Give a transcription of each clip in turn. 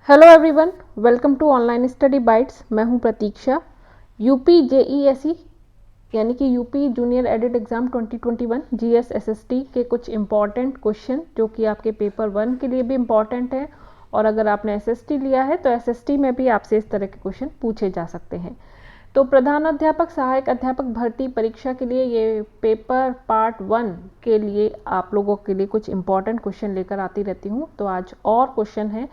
Hello everyone, welcome to online study bytes. मैं हूं Pratiksha. UP JESE यानी कि UP junior aided exam 2021 GS SST के कुछ इम्पॉर्टेंट क्वेश्चन जो कि आपके पेपर 1 के लिए भी इम्पॉर्टेंट है, और अगर आपने एसएसटी लिया है तो एसएसटी में भी आपसे इस तरह के क्वेश्चन पूछे जा सकते हैं। तो प्रधान अध्यापक सहायक अध्यापक भर्ती परीक्षा के लिए ये पेपर पार्ट 1 के लिए आप लोगों के लिए कुछ इम्पॉर्टेंट क्वेश्चन लेकर आती रहती हूँ। तो आज और क्वेश्चन है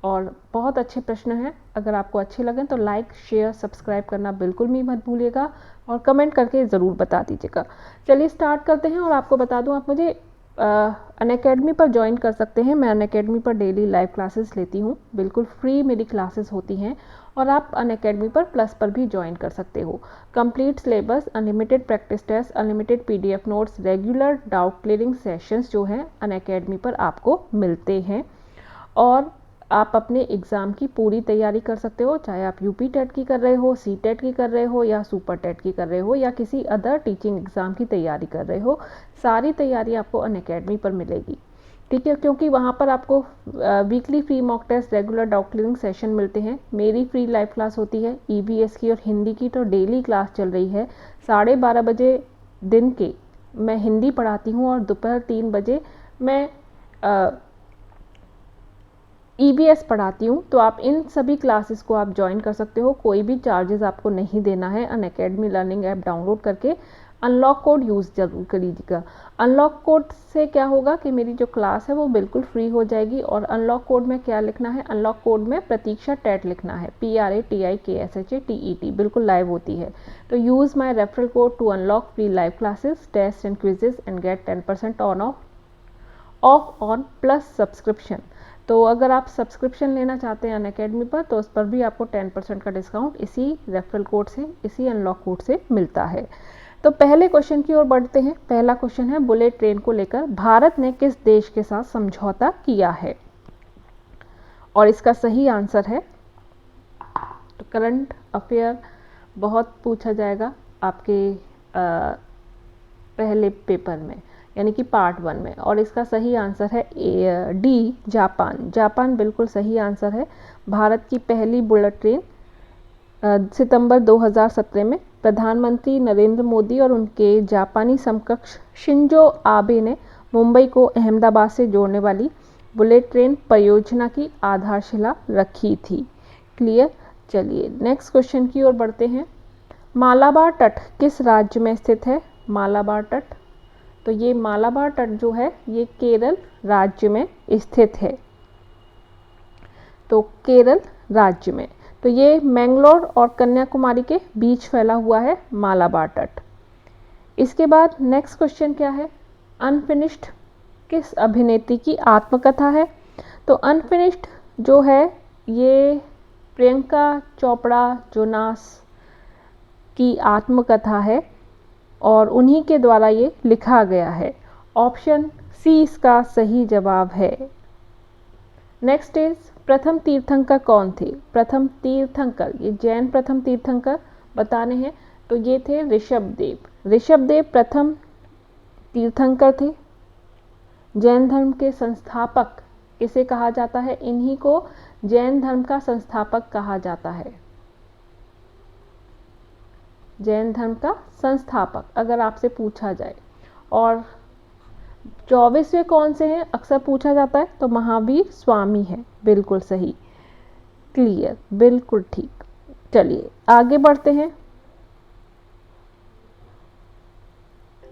और बहुत अच्छे प्रश्न हैं। अगर आपको अच्छे लगें तो लाइक शेयर सब्सक्राइब करना बिल्कुल भी मत भूलिएगा और कमेंट करके ज़रूर बता दीजिएगा। चलिए स्टार्ट करते हैं। और आपको बता दूं, आप मुझे अनअकैडमी पर ज्वाइन कर सकते हैं। मैं अनअकैडमी पर डेली लाइव क्लासेस लेती हूँ, बिल्कुल फ्री मेरी क्लासेस होती हैं। और आप अनअकैडमी पर प्लस पर भी ज्वाइन कर सकते हो। Complete syllabus, unlimited practice test, unlimited PDF notes, regular doubt clearing sessions जो हैं अनअकैडमी पर आपको मिलते हैं। और आप अपने एग्ज़ाम की पूरी तैयारी कर सकते हो, चाहे आप यूपी टेट की कर रहे हो, सी टेट की कर रहे हो, या सुपर टेट की कर रहे हो, या किसी अदर टीचिंग एग्ज़ाम की तैयारी कर रहे हो। सारी तैयारी आपको अनअकैडमी पर मिलेगी, ठीक है। क्योंकि वहाँ पर आपको weekly free mock test, regular doubt clearing session मिलते हैं। मेरी फ्री लाइव क्लास होती है ईवीएस की और हिंदी की, तो डेली क्लास चल रही है 12:30 बजे दिन के। मैं हिंदी पढ़ाती हूँ और दोपहर 3 बजे मैं ईवीएस पढ़ाती हूँ। तो आप इन सभी क्लासेस को आप ज्वाइन कर सकते हो, कोई भी चार्जेस आपको नहीं देना है। अनअकैडमी लर्निंग ऐप डाउनलोड करके अनलॉक कोड यूज़ जरूर करिएगा। अनलॉक कोड से क्या होगा कि मेरी जो क्लास है वो बिल्कुल फ्री हो जाएगी। और अनलॉक कोड में क्या लिखना है, अनलॉक कोड में प्रतीक्षा टेट लिखना है, PRATIKSHATET, बिल्कुल लाइव होती है। तो use my referral code to unlock free live classes, test and quizzes and get 10% off on plus subscription. तो अगर आप सब्सक्रिप्शन लेना चाहते हैं अनअकैडमी पर तो उस पर भी आपको 10% का डिस्काउंट इसी रेफरल कोड से, इसी अनलॉक कोड से मिलता है। तो पहले क्वेश्चन की ओर बढ़ते हैं। पहला क्वेश्चन है, बुलेट ट्रेन को लेकर भारत ने किस देश के साथ समझौता किया है? और इसका सही आंसर है, तो करंट अफेयर बहुत पूछा जाएगा आपके पहले पेपर में, यानी कि पार्ट 1 में। और इसका सही आंसर है डी, जापान। जापान बिल्कुल सही आंसर है। भारत की पहली बुलेट ट्रेन सितंबर 2017 में प्रधानमंत्री नरेंद्र मोदी और उनके जापानी समकक्ष शिंजो आबे ने मुंबई को अहमदाबाद से जोड़ने वाली बुलेट ट्रेन परियोजना की आधारशिला रखी थी। क्लियर। चलिए नेक्स्ट क्वेश्चन की ओर बढ़ते हैं। मालाबार तट किस राज्य में स्थित है? मालाबार तट, तो ये मालाबार तट जो है ये केरल राज्य में स्थित है। तो केरल राज्य में, तो ये मैंगलोर और कन्याकुमारी के बीच फैला हुआ है मालाबार तट। इसके बाद नेक्स्ट क्वेश्चन क्या है, अनफिनिश्ड किस अभिनेत्री की आत्मकथा है? तो अनफिनिश्ड जो है ये प्रियंका चोपड़ा जोनास की आत्मकथा है और उन्हीं के द्वारा ये लिखा गया है। ऑप्शन सी इसका सही जवाब है। नेक्स्ट इज, प्रथम तीर्थंकर कौन थे? प्रथम तीर्थंकर, ये जैन प्रथम तीर्थंकर बताने हैं। तो ये थे ऋषभदेव। ऋषभदेव प्रथम तीर्थंकर थे। जैन धर्म के संस्थापक किसे कहा जाता है? इन्हीं को जैन धर्म का संस्थापक कहा जाता है। जैन धर्म का संस्थापक अगर आपसे पूछा जाए। और 24वें कौन से हैं अक्सर पूछा जाता है, तो महावीर स्वामी है। बिल्कुल सही, क्लियर, बिल्कुल ठीक। चलिए आगे बढ़ते हैं।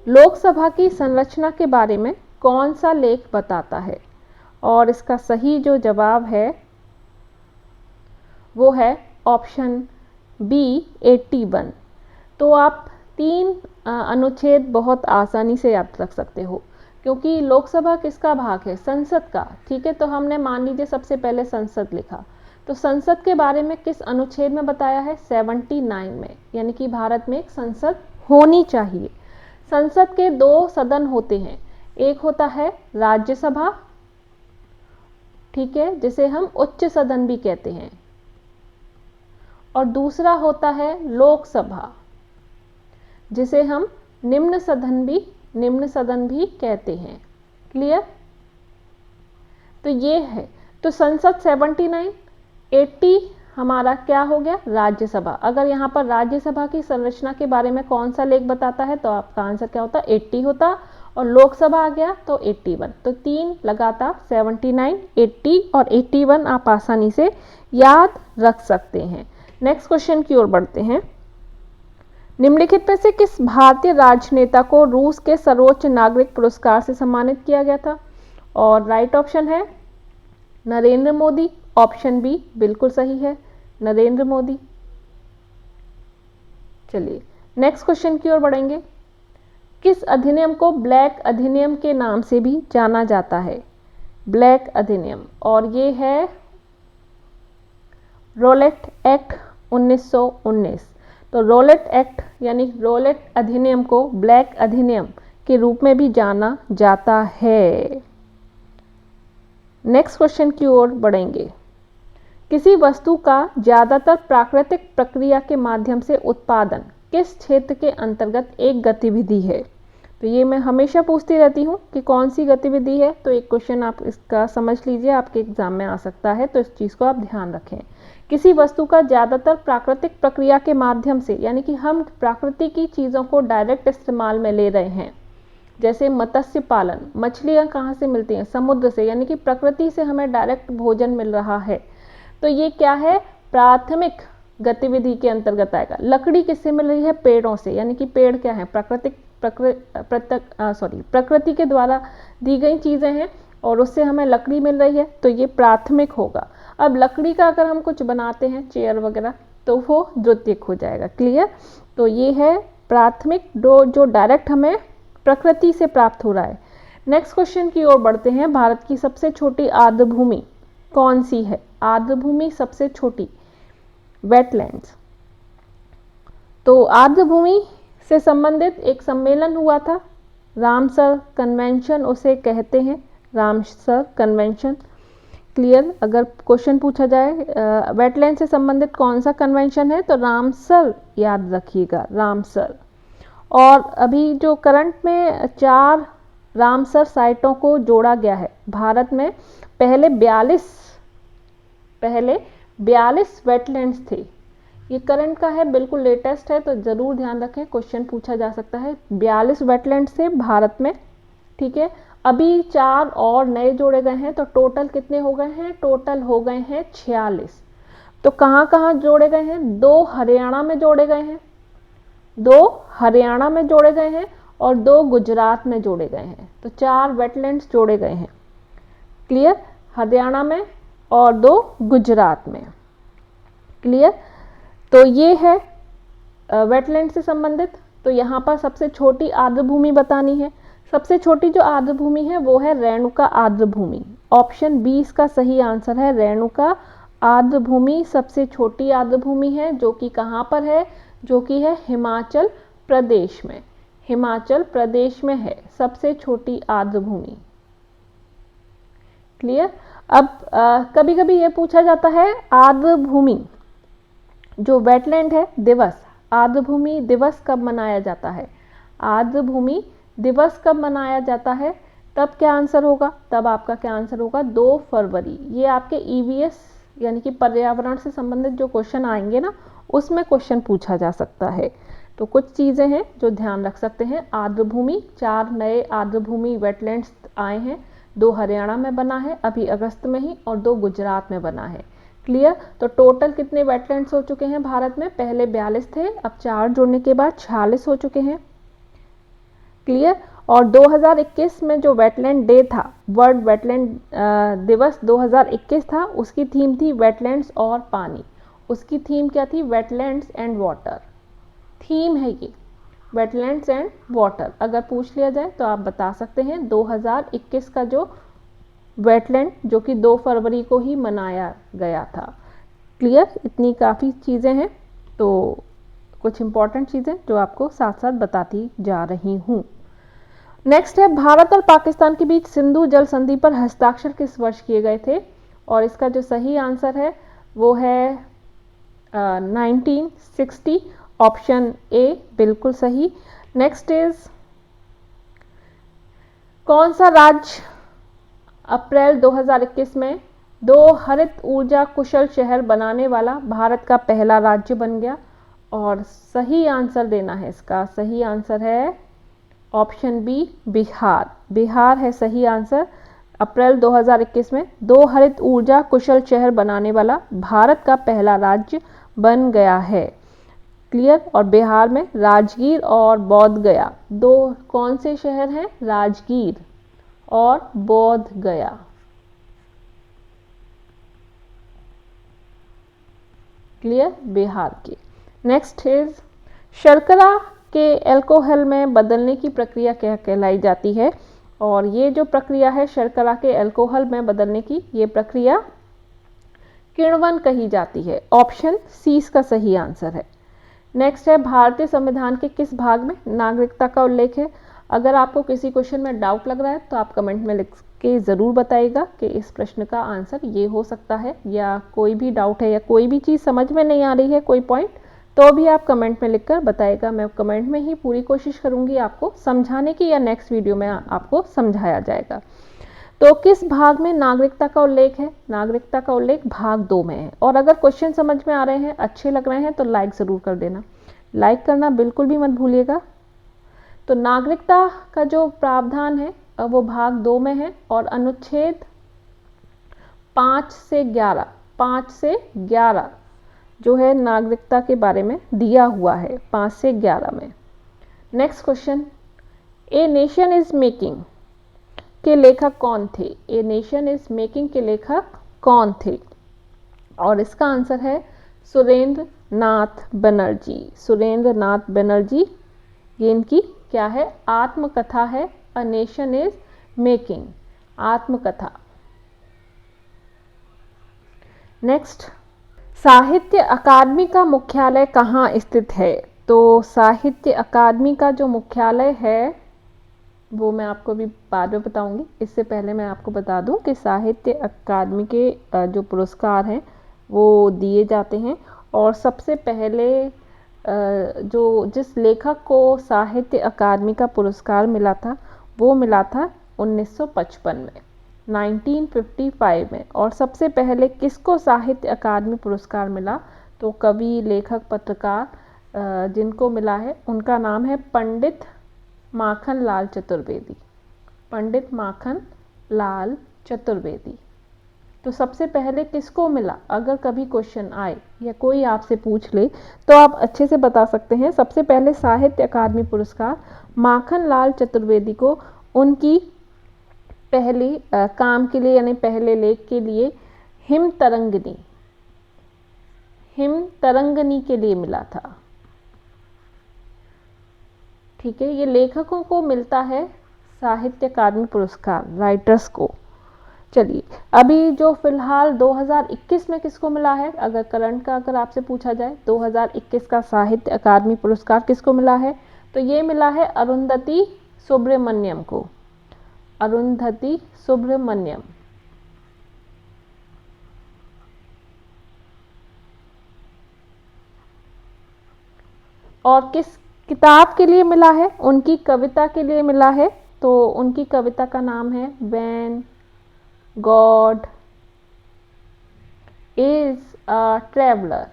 लोकसभा की संरचना के बारे में कौन सा लेख बताता है? और इसका सही जो जवाब है वो है ऑप्शन बी 81। तो आप 3 अनुच्छेद बहुत आसानी से याद रख सकते हो, क्योंकि लोकसभा किसका भाग है? संसद का, ठीक है। तो हमने मान लीजिए सबसे पहले संसद लिखा, तो संसद के बारे में किस अनुच्छेद में बताया है? 79 में, यानी कि भारत में एक संसद होनी चाहिए। संसद के 2 सदन होते हैं, एक होता है राज्यसभा, ठीक है, जिसे हम उच्च सदन भी कहते हैं, और दूसरा होता है लोकसभा, जिसे हम निम्न सदन भी कहते हैं। क्लियर। तो ये है, तो संसद 79, 80 हमारा क्या हो गया, राज्यसभा। अगर यहाँ पर राज्यसभा की संरचना के बारे में कौन सा लेख बताता है तो आपका आंसर क्या होता, 80 होता। और लोकसभा आ गया तो 81। तो 3 लगातार 79, 80 और 81 आप आसानी से याद रख सकते हैं। नेक्स्ट क्वेश्चन की ओर बढ़ते हैं। निम्नलिखित में से किस भारतीय राजनेता को रूस के सर्वोच्च नागरिक पुरस्कार से सम्मानित किया गया था? और राइट ऑप्शन है नरेंद्र मोदी। ऑप्शन बी बिल्कुल सही है, नरेंद्र मोदी। चलिए नेक्स्ट क्वेश्चन की ओर बढ़ेंगे। किस अधिनियम को ब्लैक अधिनियम के नाम से भी जाना जाता है? ब्लैक अधिनियम, और ये है रोलेट एक्ट 1919। तो रोलेट एक्ट यानी रोलेट अधिनियम को ब्लैक अधिनियम के रूप में भी जाना जाता है। नेक्स्ट क्वेश्चन की ओर बढ़ेंगे। किसी वस्तु का ज्यादातर प्राकृतिक प्रक्रिया के माध्यम से उत्पादन किस क्षेत्र के अंतर्गत एक गतिविधि है? तो ये मैं हमेशा पूछती रहती हूँ कि कौन सी गतिविधि है, तो एक क्वेश्चन आप इसका समझ लीजिए, आपके एग्जाम में आ सकता है, तो इस चीज़ को आप ध्यान रखें। किसी वस्तु का ज़्यादातर प्राकृतिक प्रक्रिया के माध्यम से, यानी कि हम प्रकृति की चीज़ों को डायरेक्ट इस्तेमाल में ले रहे हैं। जैसे मत्स्य पालन, मछलियाँ कहाँ से मिलती हैं? समुद्र से, यानी कि प्रकृति से हमें डायरेक्ट भोजन मिल रहा है। तो ये क्या है, प्राथमिक गतिविधि के अंतर्गत आएगा। लकड़ी किससे मिल रही है? पेड़ों से, यानी कि पेड़ क्या है, प्रकृति के द्वारा दी गई चीज़ें हैं और उससे हमें लकड़ी मिल रही है, तो ये प्राथमिक होगा। अब लकड़ी का अगर हम कुछ बनाते हैं, चेयर वगैरह, तो वो द्वितीयक हो जाएगा। क्लियर? तो ये है प्राथमिक, जो डायरेक्ट हमें प्रकृति से प्राप्त हो रहा है। नेक्स्ट क्वेश्चन की ओर बढ़ते हैं। भारत की सबसे छोटी आर्द्रभूमि कौन सी है? आर्द्रभूमि सबसे छोटी, वेटलैंड्स। तो आर्द्रभूमि से संबंधित एक सम्मेलन हुआ था, रामसर कन्वेंशन उसे कहते हैं, रामसर कन्वेंशन। क्लियर? अगर क्वेश्चन पूछा जाए वेटलैंड से संबंधित कौन सा कन्वेंशन है, तो रामसर याद रखिएगा, रामसर। और अभी जो करंट में 4 रामसर साइटों को जोड़ा गया है भारत में। पहले 42 वेटलैंड्स थे। ये करंट का है, बिल्कुल लेटेस्ट है, तो ज़रूर ध्यान रखें, क्वेश्चन पूछा जा सकता है। 42 वेटलैंड्स थे भारत में, ठीक है। अभी 4 और नए जोड़े गए हैं, तो टोटल कितने हो गए हैं? टोटल हो गए हैं 46। तो कहाँ कहाँ जोड़े गए हैं? 2 हरियाणा में जोड़े गए हैं, 2 हरियाणा में जोड़े गए हैं और 2 गुजरात में जोड़े गए हैं। तो 4 वेटलैंड्स जोड़े गए हैं। क्लियर? हरियाणा में और 2 गुजरात में। क्लियर? तो ये है वेटलैंड से संबंधित। तो यहाँ पर सबसे छोटी आर्द्रभूमि बतानी है। सबसे छोटी जो आर्द्रभूमि है वो है रेणुका आर्द्रभूमि। ऑप्शन बी इसका सही आंसर है, रेणुका आर्द्रभूमि सबसे छोटी आर्द्रभूमि है, जो कि कहाँ पर है? जो कि है हिमाचल प्रदेश में। हिमाचल प्रदेश में है सबसे छोटी आर्द्रभूमि। क्लियर? अब कभी कभी ये पूछा जाता है आर्द्रभूमि जो वेटलैंड है दिवस, आर्द्रभूमि दिवस कब मनाया जाता है? आर्द्रभूमि दिवस कब मनाया जाता है? तब क्या आंसर होगा? तब आपका क्या आंसर होगा? 2 फरवरी। ये आपके ईवीएस यानी कि पर्यावरण से संबंधित जो क्वेश्चन आएंगे ना, उसमें क्वेश्चन पूछा जा सकता है। तो कुछ चीज़ें हैं जो ध्यान रख सकते हैं। आर्द्रभूमि, 4 नए आर्द्रभूमि वेटलैंड्स आए हैं, 2 हरियाणा में बना है अभी अगस्त में ही, और 2 गुजरात में बना है। क्लियर? तो टोटल कितने वेटलैंड्स हो चुके हैं भारत में? पहले 42 थे, अब 4 जोड़ने के बाद 46 हो चुके हैं। क्लियर? और 2021 में जो वेटलैंड डे था, वर्ल्ड वेटलैंड दिवस 2021 था, उसकी थीम थी वेटलैंड्स और पानी। उसकी थीम क्या थी? Wetlands and water. थीम है ये, वेटलैंड्स एंड वाटर। अगर पूछ लिया जाए तो आप बता सकते हैं 2021 का जो वेटलैंड, जो कि 2 फरवरी को ही मनाया गया था। क्लियर? इतनी काफ़ी चीज़ें हैं, तो कुछ इंपॉर्टेंट चीज़ें जो आपको साथ साथ बताती जा रही हूँ। नेक्स्ट है, भारत और पाकिस्तान के बीच सिंधु जल संधि पर हस्ताक्षर किस वर्ष किए गए थे? और इसका जो सही आंसर है वो है 1960। ऑप्शन ए बिल्कुल सही। नेक्स्ट इज, कौन सा राज्य अप्रैल 2021 में दो हरित ऊर्जा कुशल शहर बनाने वाला भारत का पहला राज्य बन गया। और सही आंसर देना है, इसका सही आंसर है ऑप्शन बी बिहार। बिहार है सही आंसर। अप्रैल 2021 में दो हरित ऊर्जा कुशल शहर बनाने वाला भारत का पहला राज्य बन गया है। क्लियर। और बिहार में राजगीर और बोध गया, दो कौन से शहर हैं? राजगीर और बोध गया। क्लियर, बिहार के। नेक्स्ट इज शर्करा के अल्कोहल में बदलने की प्रक्रिया क्या कहलाई जाती है? और ये जो प्रक्रिया है शर्करा के अल्कोहल में बदलने की, ये प्रक्रिया किण्वन कही जाती है। ऑप्शन सी इसका सही आंसर है। नेक्स्ट है भारतीय संविधान के किस भाग में नागरिकता का उल्लेख है? अगर आपको किसी क्वेश्चन में डाउट लग रहा है तो आप कमेंट में लिख के ज़रूर बताइएगा कि इस प्रश्न का आंसर ये हो सकता है, या कोई भी डाउट है या कोई भी चीज़ समझ में नहीं आ रही है, कोई पॉइंट, तो भी आप कमेंट में लिखकर बताइएगा। मैं कमेंट में ही पूरी कोशिश करूँगी आपको समझाने की, या नेक्स्ट वीडियो में आपको समझाया जाएगा। तो किस भाग में नागरिकता का उल्लेख है? नागरिकता का उल्लेख भाग 2 में है। और अगर क्वेश्चन समझ में आ रहे हैं, अच्छे लग रहे हैं, तो लाइक ज़रूर कर देना। लाइक करना बिल्कुल भी मत भूलिएगा। तो नागरिकता का जो प्रावधान है वो भाग 2 में है, और अनुच्छेद 5 से 11 जो है नागरिकता के बारे में दिया हुआ है, 5 से 11 में। Next question, a nation is making के लेखक कौन थे? ए नेशन इज मेकिंग के लेखक कौन थे? और इसका आंसर है सुरेंद्र नाथ बनर्जी। सुरेंद्र नाथ बनर्जी, ये इनकी क्या है? आत्मकथा है। अ नेशन इज मेकिंग, आत्मकथा। नेक्स्ट, साहित्य अकादमी का मुख्यालय कहाँ स्थित है? तो साहित्य अकादमी का जो मुख्यालय है वो मैं आपको भी बाद में बताऊंगी। इससे पहले मैं आपको बता दूं कि साहित्य अकादमी के जो पुरस्कार हैं वो दिए जाते हैं, और सबसे पहले जो जिस लेखक को साहित्य अकादमी का पुरस्कार मिला था वो मिला था 1955 में, 1955 में। और सबसे पहले किसको साहित्य अकादमी पुरस्कार मिला? तो कवि, लेखक, पत्रकार जिनको मिला है उनका नाम है पंडित माखन लाल चतुर्वेदी। पंडित माखन लाल चतुर्वेदी। तो सबसे पहले किसको मिला? अगर कभी क्वेश्चन आए या कोई आपसे पूछ ले तो आप अच्छे से बता सकते हैं। सबसे पहले साहित्य अकादमी पुरस्कार माखन लाल चतुर्वेदी को उनकी पहली काम के लिए, यानी पहले लेख के लिए हिम तरंगनी के लिए मिला था। ठीक है, ये लेखकों को मिलता है साहित्य अकादमी पुरस्कार, राइटर्स को। चलिए, अभी जो फिलहाल 2021 में किसको मिला है? अगर करंट का अगर आपसे पूछा जाए 2021 का साहित्य अकादमी पुरस्कार किसको मिला है? तो ये मिला है अरुंधति सुब्रमण्यम को। अरुंधति सुब्रमण्यम। और किस किताब के लिए मिला है? उनकी कविता के लिए मिला है। तो उनकी कविता का नाम है when God is a traveller.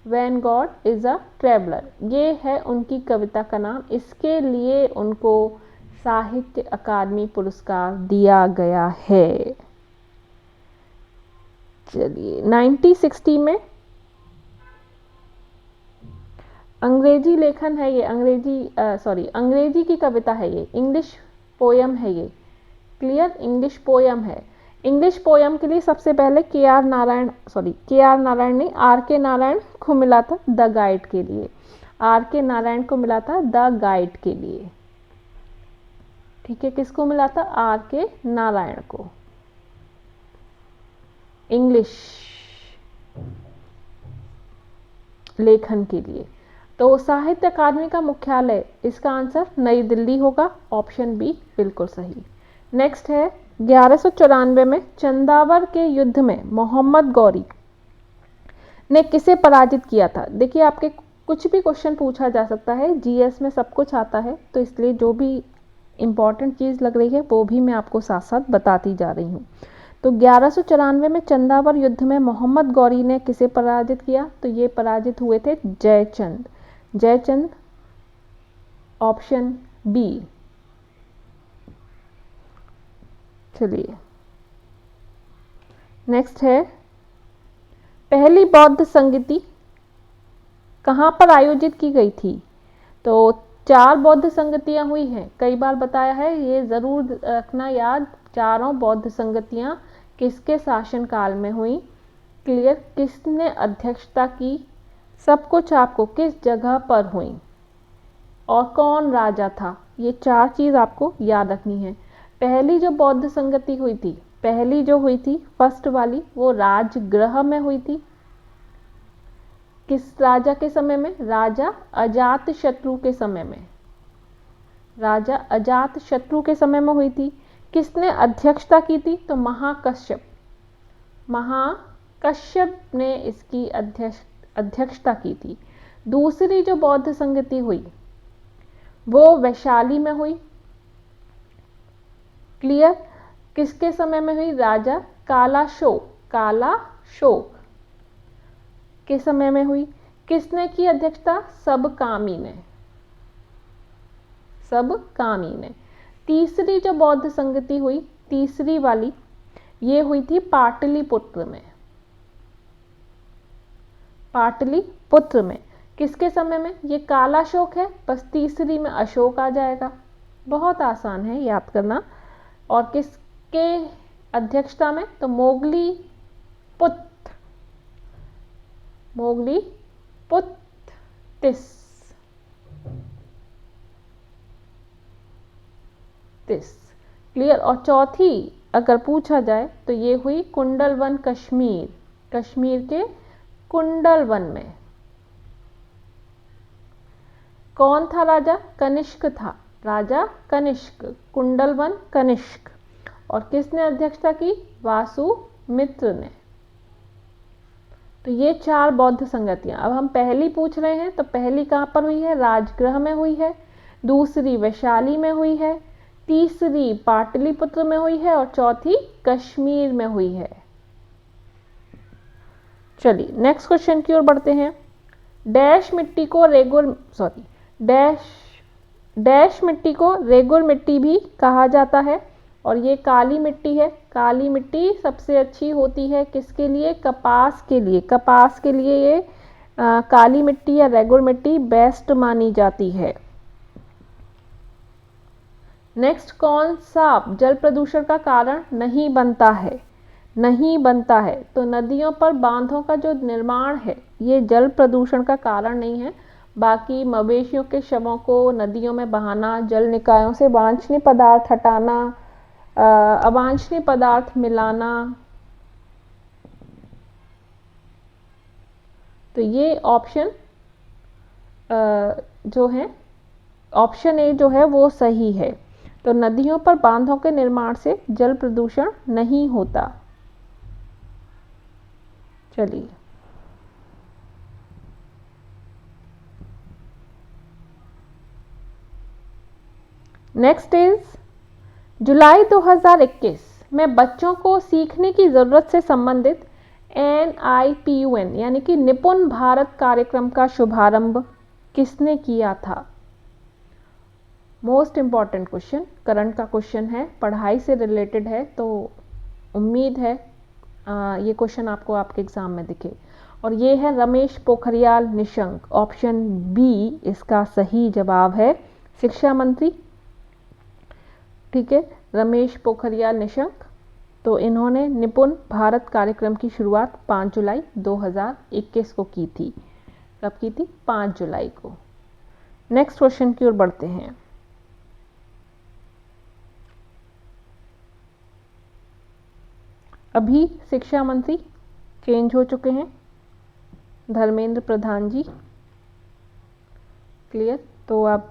When God is a traveller, ये है उनकी कविता का नाम। इसके लिए उनको साहित्य अकादमी पुरस्कार दिया गया है। चलिए, 1960 में अंग्रेजी लेखन है ये, अंग्रेजी की कविता है ये, इंग्लिश पोयम है ये। क्लियर, इंग्लिश पोयम है। इंग्लिश पोयम के लिए सबसे पहले के आर नारायण नहीं, आर के नारायण को मिला था द गाइड के लिए। आर के नारायण को मिला था द गाइड के लिए। ठीक है, किसको मिला था? आर के नारायण को, इंग्लिश लेखन के लिए। तो साहित्य अकादमी का मुख्यालय, इसका आंसर नई दिल्ली होगा। ऑप्शन बी बिल्कुल सही। नेक्स्ट है 1194 में चंदावर के युद्ध में मोहम्मद गौरी ने किसे पराजित किया था? देखिए, आपके कुछ भी क्वेश्चन पूछा जा सकता है, जीएस में सब कुछ आता है, तो इसलिए जो भी इम्पॉर्टेंट चीज़ लग रही है वो भी मैं आपको साथ साथ बताती जा रही हूँ। तो 1194 में चंदावर युद्ध में मोहम्मद गौरी ने किसे पराजित किया? तो ये पराजित हुए थे जयचंद। Jaichand option B. चलिए नेक्स्ट है, पहली बौद्ध संगति कहाँ पर आयोजित की गई थी? तो 4 बौद्ध संगतियां हुई हैं, कई बार बताया है, ये ज़रूर रखना याद। चारों बौद्ध संगतियां किसके शासनकाल में हुई? क्लियर, किसने अध्यक्षता की, सब कुछ आपको किस जगह पर हुई और कौन राजा था, ये 4 चीज़ आपको याद रखनी है। पहली जो बौद्ध संगति हुई थी, पहली जो हुई थी फर्स्ट वाली, वो राजगृह में हुई थी। किस राजा के समय में? राजा अजात शत्रु के समय में। राजा अजात शत्रु के समय में हुई थी। किसने अध्यक्षता की थी? तो महाकश्यप। महाकश्यप ने इसकी अध्यक्षता की थी। दूसरी जो बौद्ध संगति हुई वो वैशाली में हुई। क्लियर, किसके समय में हुई? राजा कालाशोक के समय में हुई। किसने की अध्यक्षता? सबकामी ने। तीसरी जो बौद्ध संगति हुई, तीसरी वाली, ये हुई थी पाटलिपुत्र में। किसके समय में? ये कालाशोक है, बस तीसरी में अशोक आ जाएगा। बहुत आसान है याद करना। और किसके अध्यक्षता में? तो मोगलीपुत्तिस। क्लियर। और चौथी अगर पूछा जाए तो ये हुई कुंडलवन, कश्मीर के कुंडलवन में। कौन था राजा? कनिष्क था, राजा कनिष्क, कुंडलवन कनिष्क। और किसने अध्यक्षता की? वासुमित्र ने। तो ये 4 बौद्ध संगतियां। अब हम पहली पूछ रहे हैं, तो पहली कहाँ पर हुई है? राजगृह में हुई है। दूसरी वैशाली में हुई है। तीसरी पाटलिपुत्र में हुई है और चौथी कश्मीर में हुई है। चलिए नेक्स्ट क्वेश्चन की ओर बढ़ते हैं। डैश मिट्टी को रेगुर मिट्टी भी कहा जाता है और ये काली मिट्टी है। काली मिट्टी सबसे अच्छी होती है किसके लिए? कपास के लिए ये काली मिट्टी या रेगुर मिट्टी बेस्ट मानी जाती है। नेक्स्ट, कौन सा जल प्रदूषण का कारण नहीं बनता है? तो नदियों पर बांधों का जो निर्माण है ये जल प्रदूषण का कारण नहीं है। बाकी मवेशियों के शवों को नदियों में बहाना, जल निकायों से वांछनीय पदार्थ हटाना, अवांछनीय पदार्थ मिलाना, तो ये ऑप्शन जो है, ऑप्शन ए जो है वो सही है। तो नदियों पर बांधों के निर्माण से जल प्रदूषण नहीं होता। चलिए नेक्स्ट इज जुलाई 2021 में बच्चों को सीखने की ज़रूरत से संबंधित NIPUN यानी कि निपुण भारत कार्यक्रम का शुभारंभ किसने किया था? मोस्ट इम्पॉर्टेंट क्वेश्चन, करंट का क्वेश्चन है, पढ़ाई से रिलेटेड है, तो उम्मीद है ये क्वेश्चन आपको आपके एग्जाम में दिखे। और ये है रमेश पोखरियाल निशंक। ऑप्शन बी इसका सही जवाब है, शिक्षा मंत्री। ठीक है, रमेश पोखरियाल निशंक। तो इन्होंने निपुण भारत कार्यक्रम की शुरुआत 5 जुलाई 2021 को की थी। कब की थी? 5 जुलाई को। नेक्स्ट क्वेश्चन की ओर बढ़ते हैं। अभी शिक्षा मंत्री चेंज हो चुके हैं, धर्मेंद्र प्रधान जी। क्लियर, तो आप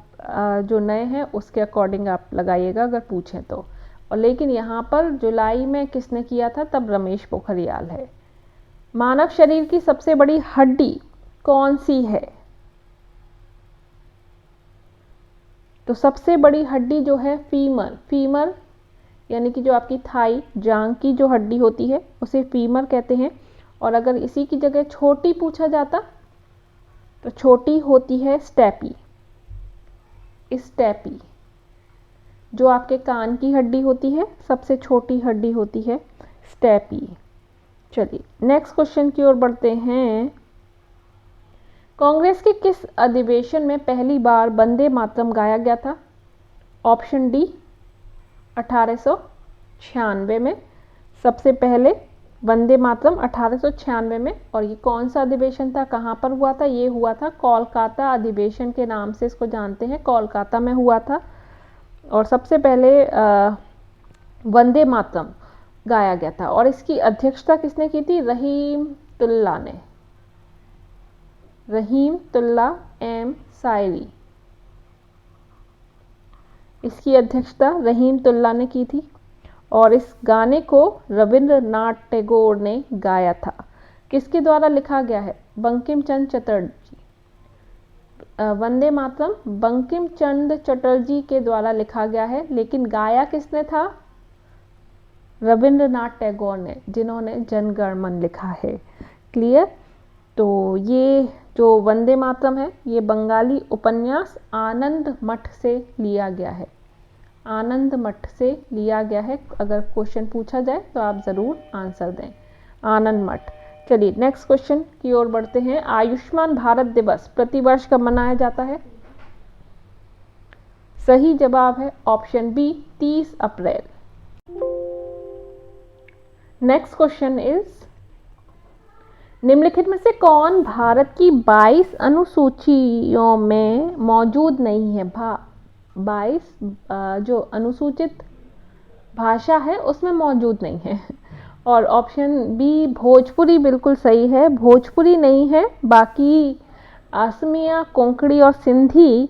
जो नए हैं उसके अकॉर्डिंग आप लगाइएगा अगर पूछें तो। और लेकिन यहाँ पर जुलाई में किसने किया था? तब रमेश पोखरियाल है। मानव शरीर की सबसे बड़ी हड्डी कौन सी है? तो सबसे बड़ी हड्डी जो है फीमर, फीमर यानी कि जो आपकी थाई जांग की जो हड्डी होती है उसे फीमर कहते हैं। और अगर इसी की जगह छोटी पूछा जाता तो छोटी होती है स्टेपी, स्टेपी। जो आपके कान की हड्डी होती है सबसे छोटी हड्डी होती है स्टेपी। चलिए नेक्स्ट क्वेश्चन की ओर बढ़ते हैं। कांग्रेस के किस अधिवेशन में पहली बार वंदे मातरम गाया गया था? ऑप्शन डी 1896 में सबसे पहले वंदे मातरम 1896 में। और ये कौन सा अधिवेशन था, कहाँ पर हुआ था? ये हुआ था कोलकाता अधिवेशन के नाम से इसको जानते हैं, कोलकाता में हुआ था। और सबसे पहले वंदे मातरम गाया गया था और इसकी अध्यक्षता किसने की थी? रहीमतुल्लाह ने, रहीमतुल्लाह एम शायरी, इसकी अध्यक्षता रहीमतुल्लाह ने की थी। और इस गाने को रविंद्रनाथ टैगोर ने गाया था। किसके द्वारा लिखा गया है? बंकिम चंद्र चटर्जी। वंदे मातरम बंकिम चंद्र चटर्जी के द्वारा लिखा गया है, लेकिन गाया किसने था? रविंद्रनाथ टैगोर ने, जिन्होंने जन गण मन लिखा है। क्लियर? तो ये जो वंदे मातरम है ये बंगाली उपन्यास आनंद मठ से लिया गया है, आनंद मठ से लिया गया है। अगर क्वेश्चन पूछा जाए तो आप ज़रूर आंसर दें, आनंद मठ। चलिए नेक्स्ट क्वेश्चन की ओर बढ़ते हैं। आयुष्मान भारत दिवस प्रतिवर्ष कब मनाया जाता है? सही जवाब है option B 30 April. Next question is, निम्नलिखित में से कौन भारत की 22 अनुसूचियों में मौजूद नहीं है? 22 जो अनुसूचित भाषा है उसमें मौजूद नहीं है। और ऑप्शन बी भोजपुरी बिल्कुल सही है, भोजपुरी नहीं है। बाकी असमिया, कोंकणी और सिंधी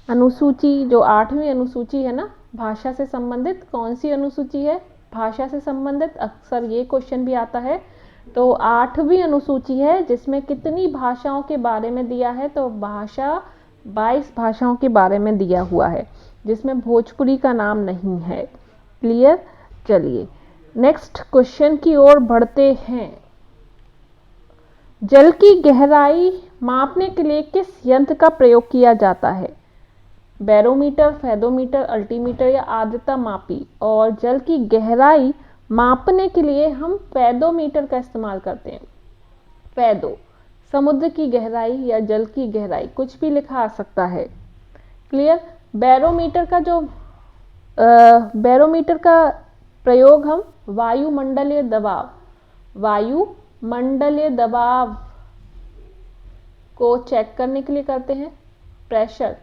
अनुसूची, जो 8वीं अनुसूची है ना भाषा से संबंधित, कौन सी अनुसूची है भाषा से संबंधित? अक्सर ये क्वेश्चन भी आता है। तो 8वीं अनुसूची है जिसमें कितनी भाषाओं के बारे में दिया है? तो भाषा 22 भाषाओं के बारे में दिया हुआ है, जिसमें भोजपुरी का नाम नहीं है। क्लियर? चलिए नेक्स्ट क्वेश्चन की ओर बढ़ते हैं। जल की गहराई मापने के लिए किस यंत्र का प्रयोग किया जाता है? बैरोमीटर, फेदोमीटर, अल्टीमीटर या आर्द्रता मापी? और जल की गहराई मापने के लिए हम फेदोमीटर का इस्तेमाल करते हैं। फेदो, समुद्र की गहराई या जल की गहराई, कुछ भी लिखा आ सकता है। क्लियर? बैरोमीटर का जो बैरोमीटर का प्रयोग हम वायुमंडलीय दबाव, वायुमंडलीय दबाव को चेक करने के लिए करते हैं, प्रेशर।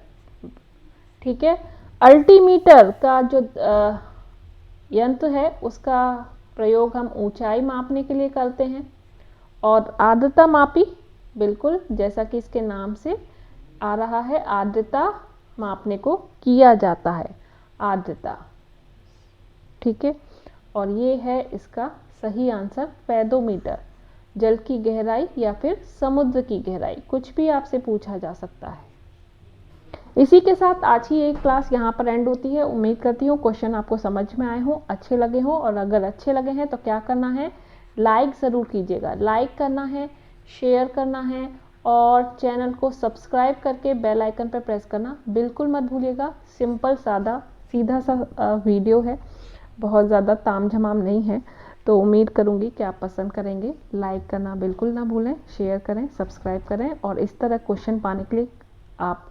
ठीक है। अल्टीमीटर का जो यंत्र है उसका प्रयोग हम ऊंचाई मापने के लिए करते हैं। और आर्द्रता मापी, बिल्कुल जैसा कि इसके नाम से आ रहा है, आर्द्रता मापने को किया जाता है, आर्द्रता। ठीक है। और ये है इसका सही आंसर, फेदोमीटर। जल की गहराई या फिर समुद्र की गहराई, कुछ भी आपसे पूछा जा सकता है। इसी के साथ आज ही एक क्लास यहाँ पर एंड होती है। उम्मीद करती हूँ क्वेश्चन आपको समझ में आए हों, अच्छे लगे हों। और अगर अच्छे लगे हैं तो क्या करना है? लाइक ज़रूर कीजिएगा, लाइक करना है, शेयर करना है और चैनल को सब्सक्राइब करके बेल आइकन पर प्रेस करना बिल्कुल मत भूलिएगा। सिंपल सादा सीधा सा वीडियो है, बहुत ज़्यादा ताम झाम नहीं है। तो उम्मीद करूँगी कि आप पसंद करेंगे। लाइक करना बिल्कुल ना भूलें, शेयर करें, सब्सक्राइब करें और इस तरह क्वेश्चन पाने के लिए आप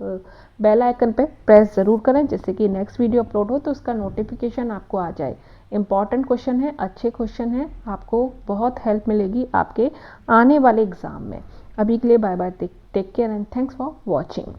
बेल आइकन पे प्रेस ज़रूर करें, जिससे कि नेक्स्ट वीडियो अपलोड हो तो उसका नोटिफिकेशन आपको आ जाए। इम्पॉर्टेंट क्वेश्चन है, अच्छे क्वेश्चन है, आपको बहुत हेल्प मिलेगी आपके आने वाले एग्ज़ाम में। अभी के लिए bye bye, take care and thanks for watching.